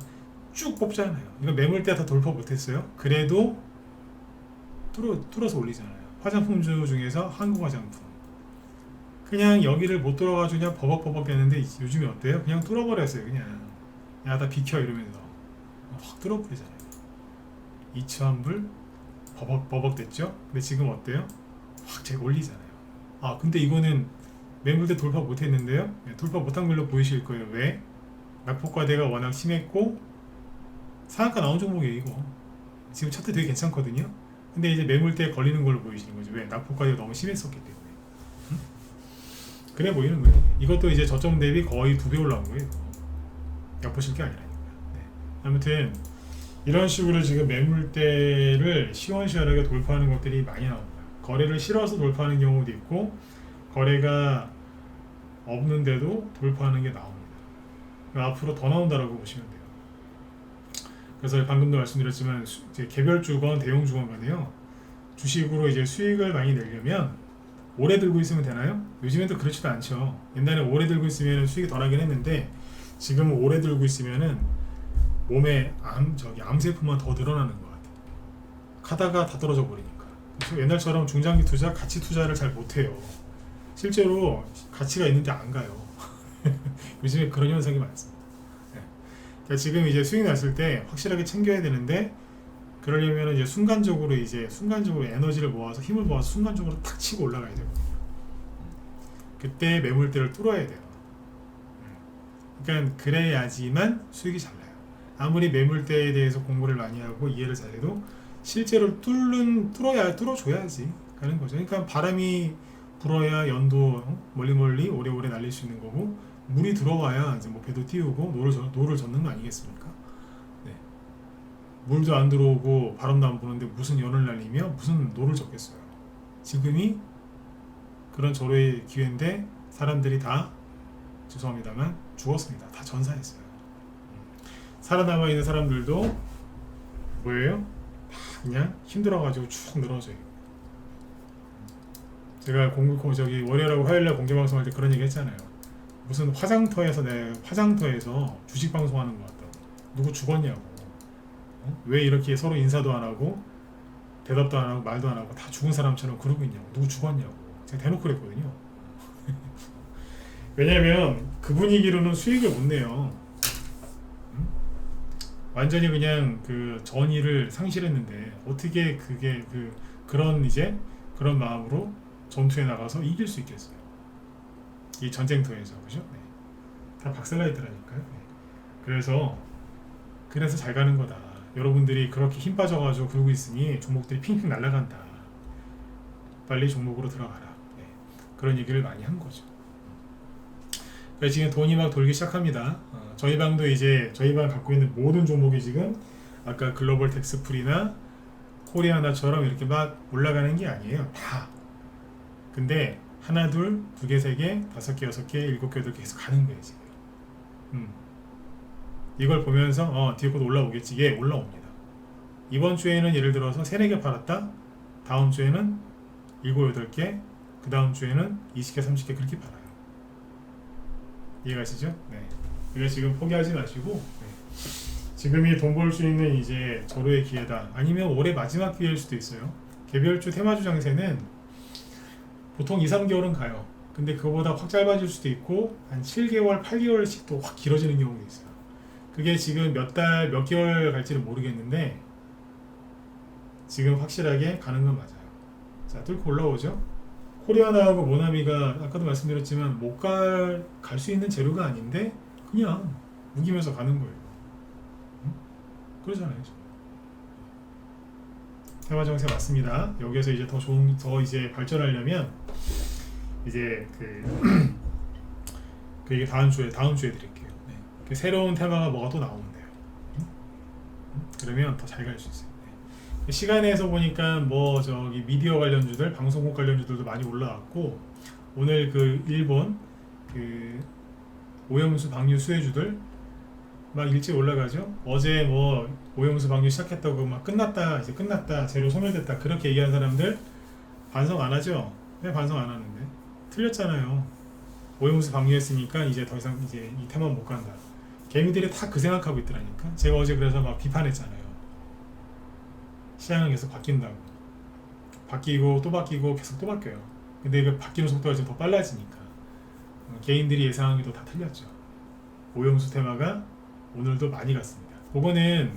A: 쭉 뽑잖아요. 이거 매물대 다 돌파 못했어요. 그래도 뚫어서 올리잖아요. 화장품주 중에서 한국화장품. 그냥 여기를 못 뚫어가지고 그냥 버벅버벅 되는데 요즘에 어때요? 그냥 뚫어버렸어요. 그냥 야 나 비켜 이러면서 확 뚫어버리잖아요. 이츠환불 버벅버벅 됐죠? 근데 지금 어때요? 확 제가 올리잖아요. 아 근데 이거는 매물대 돌파 못했는데요. 네, 돌파 못한 걸로 보이실 거예요. 왜? 낙폭과대가 워낙 심했고 상한가 나온 종목이에요. 이거 지금 차트 되게 괜찮거든요. 근데 이제 매물대에 걸리는 걸로 보이시는 거죠. 왜? 낙폭과대가 너무 심했었기 때문에. 그래 보이는 거예요. 이것도 이제 저점 대비 거의 2배 올라온 거예요. 엿보실 게 아니라니까요. 네. 아무튼 이런 식으로 지금 매물대를 시원시원하게 돌파하는 것들이 많이 나옵니다. 거래를 싫어서 돌파하는 경우도 있고 거래가 없는데도 돌파하는 게 나옵니다. 앞으로 더 나온다라고 보시면 돼요. 그래서 방금도 말씀드렸지만 이제 개별주건 대형주건 간에요. 주식으로 이제 수익을 많이 내려면 오래 들고 있으면 되나요? 요즘엔 또 그렇지도 않죠. 옛날에 오래 들고 있으면 수익이 덜하긴 했는데 지금은 오래 들고 있으면은 몸에 암세포만 더 늘어나는 것 같아요. 가다가 다 떨어져 버리니까. 그래서 옛날처럼 중장기 투자, 가치 투자를 잘 못해요. 실제로 가치가 있는데 안 가요. 요즘에 그런 현상이 많습니다. 네. 그러니까 지금 이제 수익 났을 때 확실하게 챙겨야 되는데 그러려면 이제 순간적으로 에너지를 모아서 힘을 모아서 순간적으로 탁 치고 올라가야 되거든요. 그때 매물대를 뚫어야 돼요. 그러니까 그래야지만 수익이 잘 나요. 아무리 매물대에 대해서 공부를 많이 하고 이해를 잘해도 실제로 뚫어줘야지 가는 거죠. 그러니까 바람이 불어야 연도 멀리 오래오래 날릴 수 있는 거고 물이 들어와야 이제 뭐 배도 띄우고 노를 젓는 거 아니겠습니까? 네. 물도 안 들어오고 바람도 안 부는데 무슨 연을 날리며 무슨 노를 젓겠어요. 지금이 그런 절호의 기회인데 사람들이 다 죄송합니다만 죽었습니다. 다 전사했어요. 살아남아 있는 사람들도 뭐예요? 다 그냥 힘들어가지고 쭉 늘어져요. 제가 월요일하고 화요일날 공개방송할 때 그런 얘기 했잖아요. 무슨 화장터에서 주식 방송하는 것 같다고. 누구 죽었냐고. 왜 이렇게 서로 인사도 안 하고 대답도 안 하고 말도 안 하고 다 죽은 사람처럼 그러고 있냐고. 누구 죽었냐고. 제가 대놓고 그랬거든요. 왜냐면 그 분위기로는 수익을 못 내요. 완전히 그냥 그 전의를 상실했는데 어떻게 그런 마음으로 전투에 나가서 이길 수 있겠어요. 이 전쟁터에서. 그죠? 네. 다 박살나 있더라니까요. 네. 그래서 잘 가는 거다. 여러분들이 그렇게 힘 빠져가지고 그러고 있으니 종목들이 핑핑 날아간다. 빨리 종목으로 들어가라. 네. 그런 얘기를 많이 한 거죠. 지금 돈이 막 돌기 시작합니다. 저희 방도 저희 방 갖고 있는 모든 종목이 지금 아까 글로벌 텍스풀이나 코리아나처럼 이렇게 막 올라가는 게 아니에요. 다. 근데 하나, 둘, 두 개, 세 개, 다섯 개, 여섯 개, 일곱 개, 여덟 개 계속 가는 거예요 지금. 이걸 보면서 뒤에 곧 올라오겠지. 예, 올라옵니다. 이번 주에는 예를 들어서 3, 4개 팔았다. 다음 주에는 7, 8개, 그 다음 주에는 20개, 30개 그렇게 팔아요. 이해가시죠? 네. 그러니까 지금 포기하지 마시고 지금이 돈 벌 수 있는 이제 절호의 기회다. 아니면 올해 마지막 기회일 수도 있어요. 개별주 테마주 장세는 보통 2, 3개월은 가요. 근데 그거보다 확 짧아질 수도 있고 한 7개월, 8개월씩도 확 길어지는 경우도 있어요. 그게 지금 몇 달, 몇 개월 갈지는 모르겠는데 지금 확실하게 가는 건 맞아요. 자, 뚫고 올라오죠. 코리아나하고 모나미가 아까도 말씀드렸지만 못 갈 수 있는 재료가 아닌데 그냥 우기면서 가는 거예요. 응? 그러잖아요. 테마 정세 맞습니다. 여기에서 이제 더 이제 발전하려면 이제 이게 다음 주에 드릴게요. 네. 새로운 테마가 뭐가 또 나오면 돼요. 그러면 더 잘 갈 수 있어요. 네. 시간에서 보니까 뭐 저기 미디어 관련주들, 방송국 관련주들도 많이 올라왔고 오늘 그 일본 그 오염수 방류 수혜주들 막 일찍 올라가죠. 어제 뭐 오염수 방류 시작했다고 막 이제 끝났다 재료 소멸됐다 그렇게 얘기한 사람들 반성 안 하죠. 왜 반성 안 하는데? 틀렸잖아요. 오염수 방류했으니까 이제 더 이상 이제 이 테마 못 간다. 개미들이 다 그 생각하고 있더라니까. 제가 어제 그래서 막 비판했잖아요. 시장은 계속 바뀐다고. 바뀌고 또 바뀌고 계속 또 바뀌어요. 근데 그 바뀌는 속도가 지금 더 빨라지니까 개인들이 예상하기도 다 틀렸죠. 오염수 테마가 오늘도 많이 갔습니다. 그거는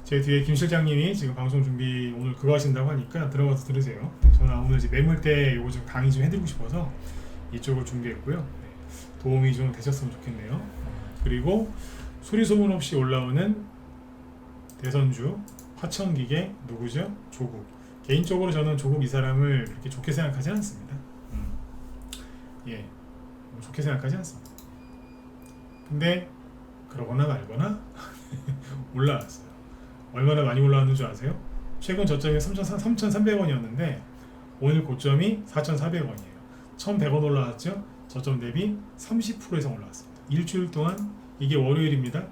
A: 제 뒤에 김 실장님이 지금 방송 준비 오늘 그거 하신다고 하니까 들어가서 들으세요. 저는 오늘 이제 매물대 요거 좀 강의 좀 해드리고 싶어서 이쪽을 준비했고요. 도움이 좀 되셨으면 좋겠네요. 그리고 소리 소문 없이 올라오는 대선주 화천기계 누구죠? 조국. 개인적으로 저는 조국 이 사람을 그렇게 좋게 생각하지 않습니다. 예, 좋게 생각하지 않습니다. 근데 그러거나 말거나 올라왔어요. 얼마나 많이 올라왔는 줄 아세요? 최근 저점이 3,300원이었는데 오늘 고점이 4,400원이에요. 1,100원 올라왔죠? 저점 대비 30% 이상 올라왔습니다. 일주일 동안 이게 월요일입니다.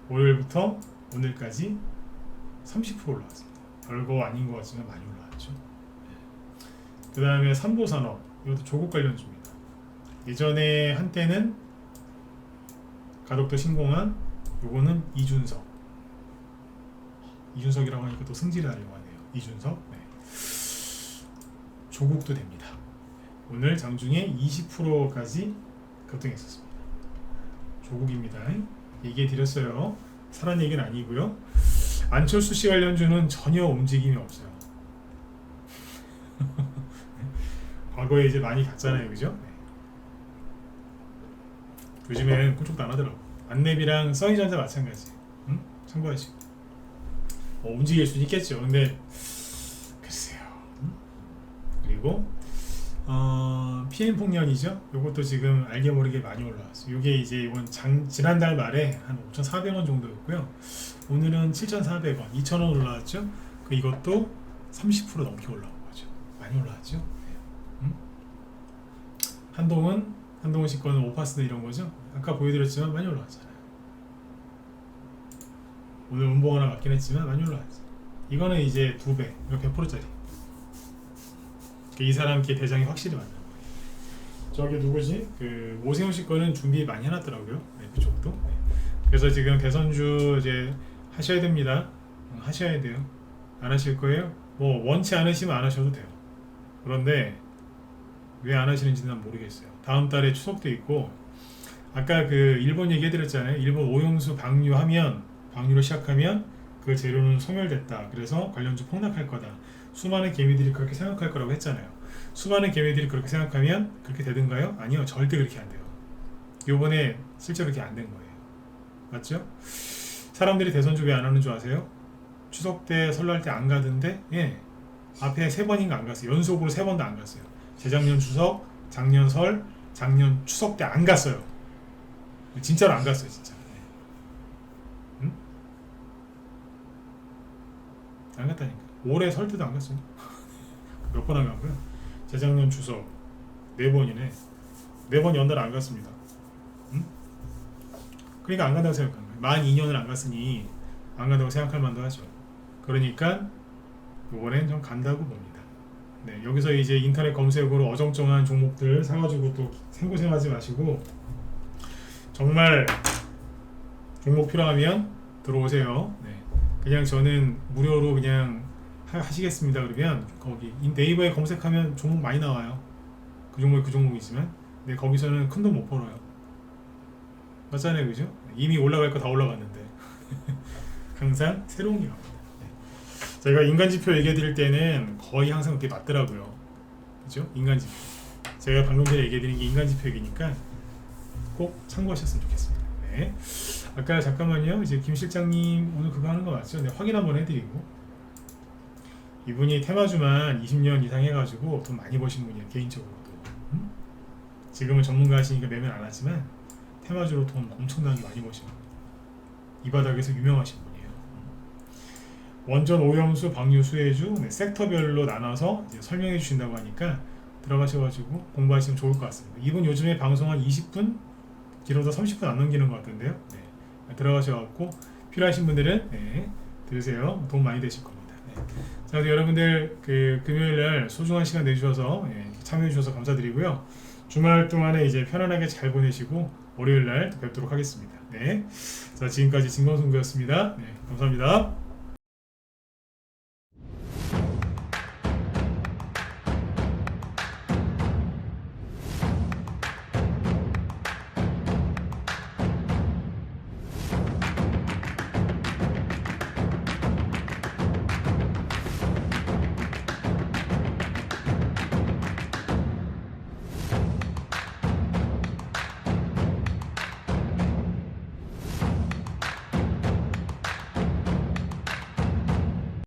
A: 월요일부터 오늘까지 30% 올라왔습니다. 별거 아닌 것 같지만 많이 올라왔죠. 그 다음에 삼보산업 이것도 조국 관련주입니다. 예전에 한때는 가덕도 신공한 요거는 이준석이라고 하니까 또 승질을 하려고 하네요. 이준석. 네. 조국도 됩니다. 오늘 장중에 20%까지 급등했었습니다. 조국입니다. 얘기해 드렸어요. 사란 얘기는 아니고요. 안철수 씨 관련주는 전혀 움직임이 없어요. 과거에 이제 많이 갔잖아요, 그죠? 네. 요즘엔 그쪽도 안 하더라고. 안랩이랑 써니전자 마찬가지. 응? 참고하시고. 움직일 수 있겠죠. 근데 글쎄요. 그리고 PM 폭년이죠. 요것도 지금 알게 모르게 많이 올라왔어요. 요게 이제 이번 지난달 말에 한 5,400원 정도였고요. 오늘은 7,400원, 2,000원 올라왔죠. 이것도 30% 넘게 올라온 거죠. 많이 올라왔죠. 네. 한동훈 씨 거는 오파스드 이런 거죠. 아까 보여드렸지만 많이 올라왔잖아요. 오늘 운봉 하나 맞긴 했지만 많이 올라왔죠. 이거는 이제 2배, 이거 100%짜리. 이 사람께 대장이 확실히 맞는 거예요. 저기 누구지? 그 오세훈 씨 거는 준비 많이 해놨더라고요. 네, 그쪽도. 네. 그래서 지금 대선주 이제 하셔야 됩니다. 하셔야 돼요. 안 하실 거예요? 뭐 원치 않으시면 안 하셔도 돼요. 그런데 왜 안 하시는지는 난 모르겠어요. 다음 달에 추석도 있고 아까 그 일본 얘기해드렸잖아요. 일본 오염수 방류로 시작하면 그 재료는 소멸됐다. 그래서 관련주 폭락할 거다. 수많은 개미들이 그렇게 생각할 거라고 했잖아요. 수많은 개미들이 그렇게 생각하면 그렇게 되든가요? 아니요. 절대 그렇게 안 돼요. 요번에 실제로 그렇게 안 된 거예요. 맞죠? 사람들이 대선주 왜 안 하는 줄 아세요? 추석 때 설날 때 안 가던데 예. 앞에 3번인가 안 갔어요. 연속으로 3번도 안 갔어요. 재작년 추석, 작년 설, 작년 추석 때 안 갔어요. 진짜로 안 갔어요. 진짜. 응? 안 갔다니까. 올해 설 때도 안 갔어요. 몇 번 안 가고요. 재작년 추석 4번이네. 4번 연달아 안 갔습니다. 응? 그러니까 안 간다고 생각하는 거예요. 만 2년을 안 갔으니 안 간다고 생각할 만도 하죠. 그러니까 이번엔 좀 간다고 봅니다. 네, 여기서 이제 인터넷 검색으로 어정쩡한 종목들 사가지고 또 생고생하지 마시고 정말 종목 필요하면 들어오세요. 네, 그냥 저는 무료로 그냥 하시겠습니다. 그러면 거기 네이버에 검색하면 종목 많이 나와요. 그 종목이 그 종목이지만 근데 거기서는 큰 돈 못 벌어요. 맞잖아요, 그죠? 이미 올라갈 거 다 올라갔는데 항상 새로운 게 나옵니다. 네. 제가 인간 지표 얘기해 드릴 때는 거의 항상 그렇게 맞더라고요. 그죠? 인간 지표. 제가 방금 전에 얘기해 드린 게 인간 지표 얘기니까 꼭 참고하셨으면 좋겠습니다. 네. 아까 잠깐만요. 이제 김 실장님 오늘 그거 하는 거 맞죠? 네, 확인 한번 해드리고. 이분이 테마주만 20년 이상 해가지고 돈 많이 버신 분이에요. 개인적으로도. 지금은 전문가 하시니까 매매는 안 하지만 테마주로 돈 엄청나게 많이 버신 분이에요. 이 바닥에서 유명하신 분이에요. 원전 오염수, 방류, 수혜주 네, 섹터별로 나눠서 이제 설명해 주신다고 하니까 들어가셔가지고 공부하시면 좋을 것 같습니다. 이분 요즘에 방송 한 20분? 길어도 30분 안 넘기는 것 같은데요. 네. 들어가셔갖고 필요하신 분들은 네, 들으세요. 도움 많이 되실 겁니다. 네. 자, 여러분들 그 금요일날 소중한 시간 내주셔서 참여해 주셔서 감사드리고요. 주말 동안에 이제 편안하게 잘 보내시고 월요일날 뵙도록 하겠습니다. 네. 자, 지금까지 진건승부였습니다. 네, 감사합니다.